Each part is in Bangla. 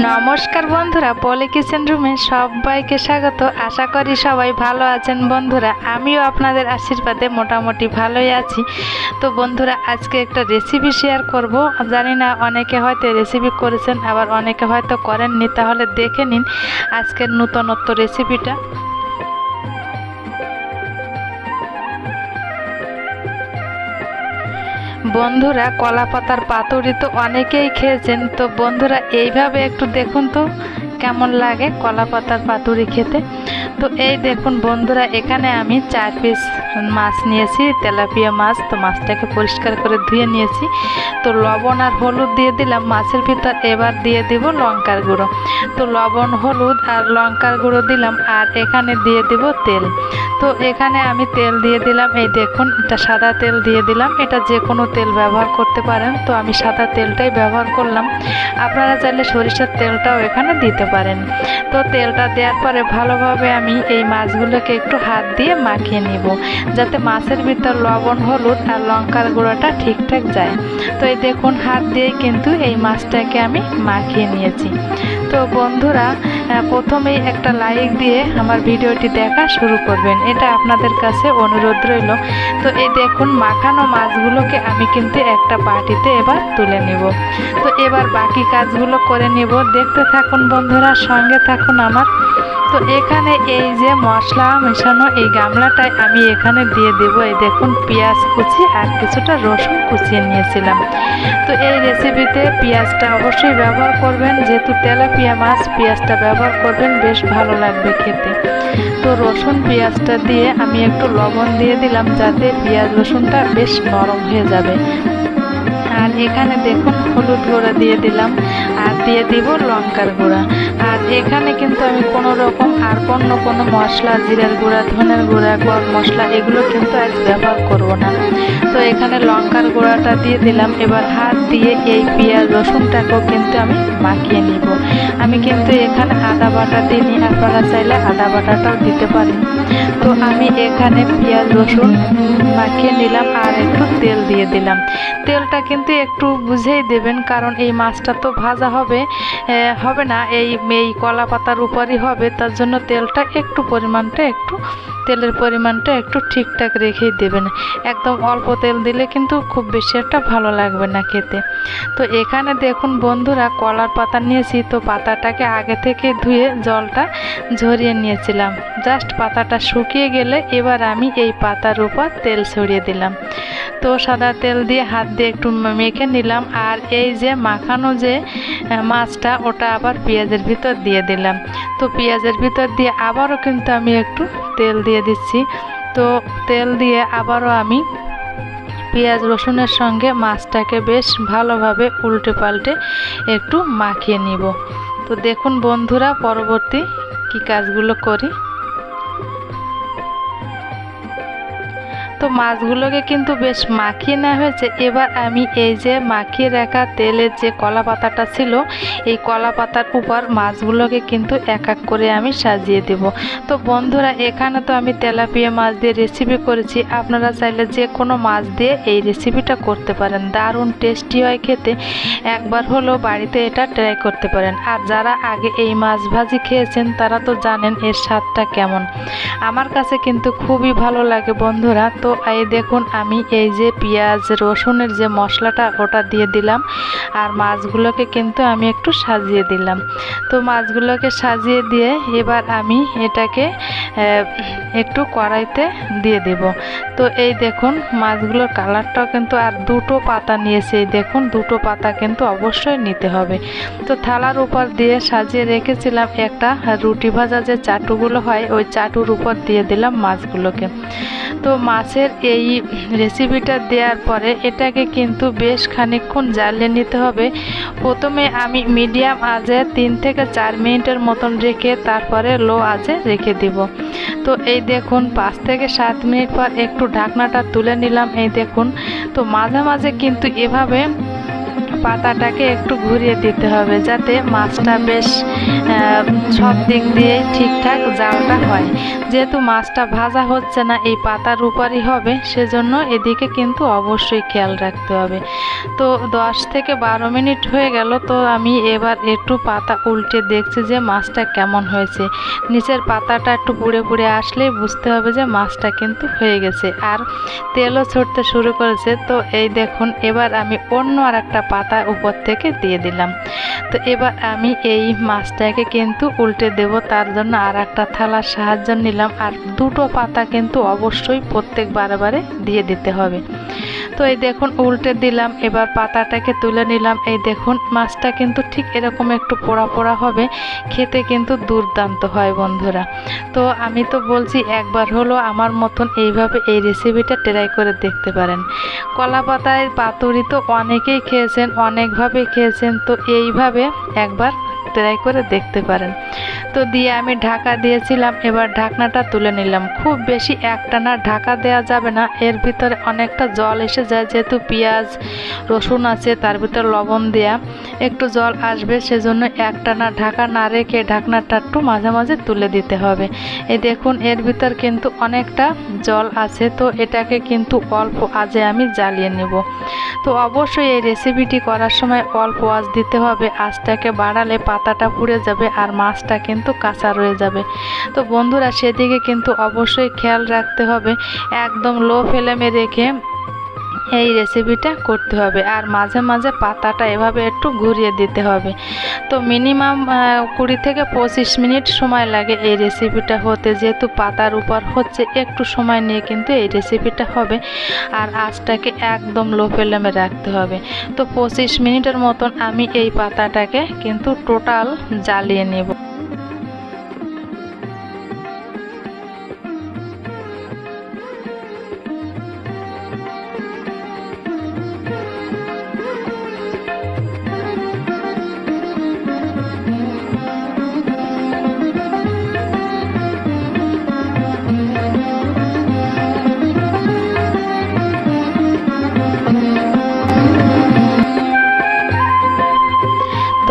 নমস্কার বন্ধুরা, পলি কিচেন রুমে সবাইকে স্বাগত। আশা করি সবাই ভালো আছেন বন্ধুরা। আমিও আপনাদের আশীর্বাদে মোটামুটি ভালোই আছি। তো বন্ধুরা, আজকে একটা রেসিপি শেয়ার করব। জানি না অনেকে হয়তো রেসিপি করেছেন, আবার অনেকে হয়তো করেননি। তাহলে দেখে নিন আজকের নূতনত্ব রেসিপিটা। বন্ধুরা, কলা পাতার পাতুরি তো অনেকেই খেয়েছেন। তো বন্ধুরা, এইভাবে একটু দেখুন তো কেমন লাগে কলা পাতার পাতুরি খেতে। তো এই দেখুন বন্ধুরা, এখানে আমি 4 পিস মাছ নিয়েছি, তেলাপিয়া মাছ। তো মাছটাকে পরিষ্কার করে ধুয়ে নিয়েছি। তো লবণ আর হলুদ দিয়ে দিলাম মাছের ভিতর। এবার দিয়ে দিব লঙ্কার গুঁড়ো। তো লবণ, হলুদ আর লঙ্কার গুঁড়ো দিলাম, আর এখানে দিয়ে দিব তেল। তো এখানে আমি তেল দিয়ে দিলাম, এই দেখুন এটা সাদা তেল দিয়ে দিলাম। এটা যে কোনো তেল ব্যবহার করতে পারেন। তো আমি সাদা তেলটাই ব্যবহার করলাম। আপনারা চাইলে সরিষার তেলটাও এখানে দিতে পারেন। তো তেলটা দেওয়ার পরে ভালোভাবে আমি এই মাছগুলোকে একটু হাত দিয়ে মাখিয়ে নিব, যাতে মাছের ভিতর লবণ, হলুদ আর লঙ্কার গুঁড়োটা ঠিকঠাক যায়। তো এই দেখুন হাত দিয়েই কিন্তু এই মাছটাকে আমি মাখিয়ে নিয়েছি। তো বন্ধুরা, প্রথমেই একটা লাইক দিয়ে আমার ভিডিওটি দেখা শুরু করবেন, এটা আপনাদের কাছে অনুরোধ রইল। তো এই দেখুন মাখানো মাছগুলোকে আমি কিন্তু একটা বাটিতে এবার তুলে নেব। তো এবার বাকি কাজগুলো করে নেব। দেখতে থাকুন বন্ধুরা, সঙ্গে থাকুন আমার। তো এখানে এই যে মশলা মেশানো এই গামলাটায় আমি এখানে দিয়ে দেব এই দেখুন পেঁয়াজ কুচি আর কিছুটা রসুন কুচিয়ে নিয়েছিলাম। তো এই রেসিপিতে পেঁয়াজটা অবশ্যই ব্যবহার করবেন, যেহেতু তেলাপিয়া মাছ পেঁয়াজটা ব্যবহার করবেন, বেশ ভালো লাগবে খেতে। তো রসুন পেঁয়াজটা দিয়ে আমি একটু লবণ দিয়ে দিলাম, যাতে পেঁয়াজ রসুনটা বেশ নরম হয়ে যাবে। আর এখানে দেখুন হলুদ গুঁড়া দিয়ে দিলাম, আর দিয়ে দিব লঙ্কার গুঁড়া। আর এখানে কিন্তু আমি কোনো রকম আর অন্য কোনো মশলা, জিরার গুঁড়া, ধনের গুঁড়া, গরম মশলা এগুলো কিন্তু আজ ব্যবহার করব না। তো এখানে লঙ্কার গুঁড়াটা দিয়ে দিলাম। এবার হাত দিয়ে এই পেঁয়াজ রসুনটাকেও কিন্তু আমি মাখিয়ে নিব। আমি কিন্তু এখানে আদা বাটা দিইনি, আপনারা চাইলে আদা বাটাটাও দিতে পারেন। তো আমি এখানে পেঁয়াজ রসুন মাখিয়ে নিলাম, আর একটু তেল দিয়ে দিলাম। তেলটা কিন্তু একটু বুঝেই দেবেন, কারণ এই মাছটা তো ভাজা হবে না, এই কলা পাতার উপরই হবে। তার জন্য তেলটা তেলের পরিমাণটা একটু ঠিকঠাক রেখেই দেবেন। একদম অল্প তেল দিলে কিন্তু খুব বেশি একটা ভালো লাগবে না খেতে। তো এখানে দেখুন বন্ধুরা, কলার পাতা নিয়েছি। তো পাতাটাকে আগে থেকে ধুয়ে জলটা ঝরিয়ে নিয়েছিলাম। জাস্ট পাতাটা শুকিয়ে গেলে এবার আমি এই পাতার উপর তেল ছড়িয়ে দিলাম। তো সাদা তেল দিয়ে হাত দিয়ে একটু মেখে নিলাম। আর এই যে মাখানো যে মাছটা, ওটা আবার পেঁয়াজের ভিতর দিয়ে দিলাম। তো পেঁয়াজের ভিতর দিয়ে আবারও কিন্তু আমি একটু তেল দিয়ে দিচ্ছি। তো তেল দিয়ে আবারও আমি পেঁয়াজ রসুনের সঙ্গে মাছটাকে বেশ ভালোভাবে উল্টে পাল্টে একটু মাখিয়ে নিব। তো দেখুন বন্ধুরা, পরবর্তী কি কাজগুলো করি। তো মাছগুলোকে কিন্তু বেশ মাখিয়ে নেওয়া হয়েছে। এবার আমি এই যে মাখিয়ে রাখা তেলের যে কলা পাতাটা ছিল, এই কলা পাতার উপর মাছগুলোকে কিন্তু এক এক করে আমি সাজিয়ে দেব। তো বন্ধুরা, এখানে তো আমি তেলাপিয়া মাছ দিয়ে রেসিপি করেছি। আপনারা চাইলে যে কোনো মাছ দিয়ে এই রেসিপিটা করতে পারেন, দারুণ টেস্টি হয় খেতে। একবার হলেও বাড়িতে এটা ট্রাই করতে পারেন। আর যারা আগে এই মাছ ভাজি খেয়েছেন তারা তো জানেন এর স্বাদটা কেমন। আমার কাছে কিন্তু খুবই ভালো লাগে বন্ধুরা। তো এই দেখুন আমি এই যে পেঁয়াজ রসুনের যে মশলাটা, ওটা দিয়ে দিলাম। আর মাছগুলোকে কিন্তু আমি একটু সাজিয়ে দিলাম। তো মাছগুলোকে সাজিয়ে দিয়ে এবার আমি এটাকে একটু কড়াইতে দিয়ে দেব। তো এই দেখুন মাছগুলোর কালারটাও কিন্তু, আর দুটো পাতা নিয়েছি। এই দেখুন দুটো পাতা কিন্তু অবশ্যই নিতে হবে। তো থালার উপর দিয়ে সাজিয়ে রেখেছিলাম একটা রুটি ভাজা যে চাটুগুলো হয়, ওই চাটুর উপর দিয়ে দিলাম মাছগুলোকে। তো মাছের এই রেসিপিটা দেওয়ার পরে এটাকে কিন্তু বেশ খানিকক্ষণ জ্বালিয়ে নিতে হবে। প্রথমে আমি মিডিয়াম আঁচে 3 থেকে 4 মিনিটের মতন রেখে তারপরে লো আঁচে রেখে দিব। তো এই দেখুন 5 থেকে 7 মিনিট পর একটু ঢাকনাটা তুলে নিলাম। এই দেখুন, তো মাঝে মাঝে কিন্তু এভাবে পাতাটাকে একটু ঘুরিয়ে দিতে হবে যাতে মাছটা বেশ সব দিক দিয়ে ঠিকঠাক জালটা হয়। যেহেতু মাছটা ভাজা হচ্ছে না, এই পাতার উপরই হবে, সেজন্য এদিকে কিন্তু অবশ্যই খেয়াল রাখতে হবে। তো 10 থেকে 12 মিনিট হয়ে গেল। তো আমি এবার একটু পাতা উল্টে দেখছি যে মাছটা কেমন হয়েছে। নিচের পাতাটা একটু পুড়ে পুড়ে আসলেই বুঝতে হবে যে মাছটা কিন্তু হয়ে গেছে, আর তেলও ছড়তে শুরু করেছে। তো এই দেখুন, এবার আমি অন্য আর একটা পাতা উপর থেকে দিয়ে দিলাম। তো এবার আমি এই মাছটাকে কিন্তু উল্টে দেব, তার জন্য আর একটা থালার সাহায্য নিলাম। আর দুটো পাতা কিন্তু অবশ্যই প্রত্যেক বারে দিয়ে দিতে হবে। তো এই দেখুন উল্টে দিলাম, এবার পাতাটাকে তুলে নিলাম। এই দেখুন মাছটা কিন্তু ঠিক এরকম একটু পোড়া পোড়া হবে, খেতে কিন্তু দুর্দান্ত হয় বন্ধুরা। তো আমি তো বলছি একবার হলো আমার মতন এইভাবে এই রেসিপিটা ট্রাই করে দেখতে পারেন। কলা পাতায় পাতুরি তো অনেকেই খেয়েছেন, অনেকভাবে খেয়েছেন, তো এইভাবে একবার ট্রাই করে দেখতে পারেন। তো দিয়ে আমি ঢাকা দিয়েছিলাম, এবার ঢাকনাটা তুলে নিলাম। খুব বেশি একটানা ঢাকা দেওয়া যাবে না, এর ভিতরে অনেকটা জল এসে যায়, যেহেতু পেঁয়াজ রসুন আছে, তার ভিতর লবণ দেয়া একটু জল আসবে, সেজন্য একটানা ঢাকা না রেখে ঢাকনাটা একটু মাঝে মাঝে তুলে দিতে হবে। এই দেখুন এর ভিতর কিন্তু অনেকটা জল আছে, তো এটাকে কিন্তু অল্প আঁচে আমি জ্বালিয়ে নেব। তো অবশ্যই এই রেসিপিটি করার সময় অল্প আঁচ দিতে হবে, আঁচটাকে বাড়ালে পাতাটা পুড়ে যাবে আর মাছটা কিন্তু কাঁচা রয়ে যাবে। তো বন্ধুরা সেদিকে কিন্তু অবশ্যই খেয়াল রাখতে হবে, একদম লো ফ্লেমে রেখে এই রেসিপিটা করতে হবে। আর মাঝে মাঝে পাতাটা এভাবে একটু ঘুরিয়ে দিতে হবে। তো মিনিমাম 20 থেকে 25 মিনিট সময় লাগে এই রেসিপিটা হতে, যেহেতু পাতার উপর হচ্ছে, একটু সময় নিয়ে কিন্তু এই রেসিপিটা হবে। আর আঁচটাকে একদম লো ফ্লেমে রাখতে হবে। তো 25 মিনিটের মতন আমি এই পাতাটাকে কিন্তু টোটাল জ্বালিয়ে নেব।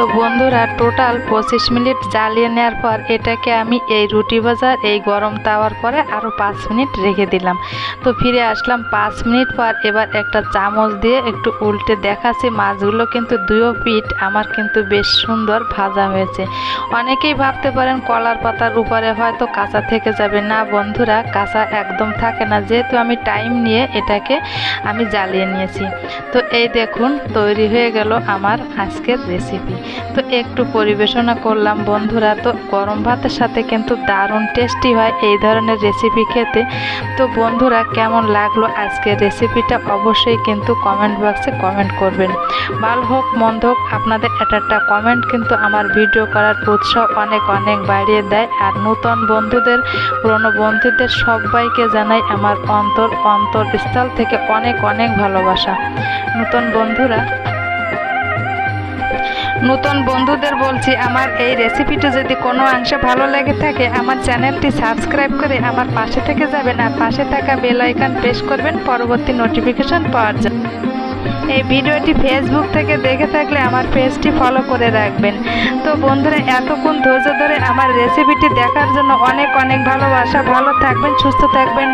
তো বন্ধুরা টোটাল 25 মিনিট জ্বালিয়ে নেওয়ার পর এটাকে আমি এই রুটি ভাজার এই গরম তাওয়ার পরে আরও 5 মিনিট রেখে দিলাম। তো ফিরে আসলাম 5 মিনিট পর। এবার একটা চামচ দিয়ে একটু উল্টে দেখাচ্ছি, মাছগুলো কিন্তু দুই পিঠ আমার কিন্তু বেশ সুন্দর ভাজা হয়েছে। অনেকেই ভাবতে পারেন কলার পাতার উপরে হয়তো কাঁচা থেকে যাবে, না বন্ধুরা, কাঁচা একদম থাকে না, যেহেতু আমি টাইম নিয়ে এটাকে আমি জ্বালিয়ে নিয়েছি। তো এই দেখুন তৈরি হয়ে গেল আমার আজকের রেসিপি। তো একটু পরিবেশনা করলাম বন্ধুরা। তো গরম ভাতের সাথে কিন্তু দারুণ টেস্টি হয় এই ধরনের রেসিপি খেতে। তো বন্ধুরা কেমন লাগলো আজকের রেসিপিটা অবশ্যই কিন্তু কমেন্ট বক্সে কমেন্ট করবেন। ভালো হোক মন্দ হোক, আপনাদের একটা কমেন্ট কিন্তু আমার ভিডিও করার উৎসাহ অনেক অনেক বাড়িয়ে দেয়। আর নতুন বন্ধুদের, পুরনো বন্ধুদের সবাইকে জানাই আমার অন্তরস্থল থেকে অনেক অনেক ভালোবাসা। নতুন বন্ধুদের বলছি, আমার এই রেসিপিটা যদি কোনো অংশে ভালো লেগে থাকে আমার চ্যানেলটি সাবস্ক্রাইব করে আমার পাশে থেকে যাবেন, আর পাশে থাকা বেল আইকন প্রেস করবেন পরবর্তী নোটিফিকেশন পাওয়ার জন্য। এই ভিডিওটি ফেসবুক থেকে দেখে থাকলে আমার পেজটি ফলো করে রাখবেন। তো বন্ধুরা এতক্ষণ ধৈর্য ধরে আমার রেসিপিটি দেখার জন্য অনেক অনেক ভালোবাসা। ভালো থাকবেন, সুস্থ থাকবেন।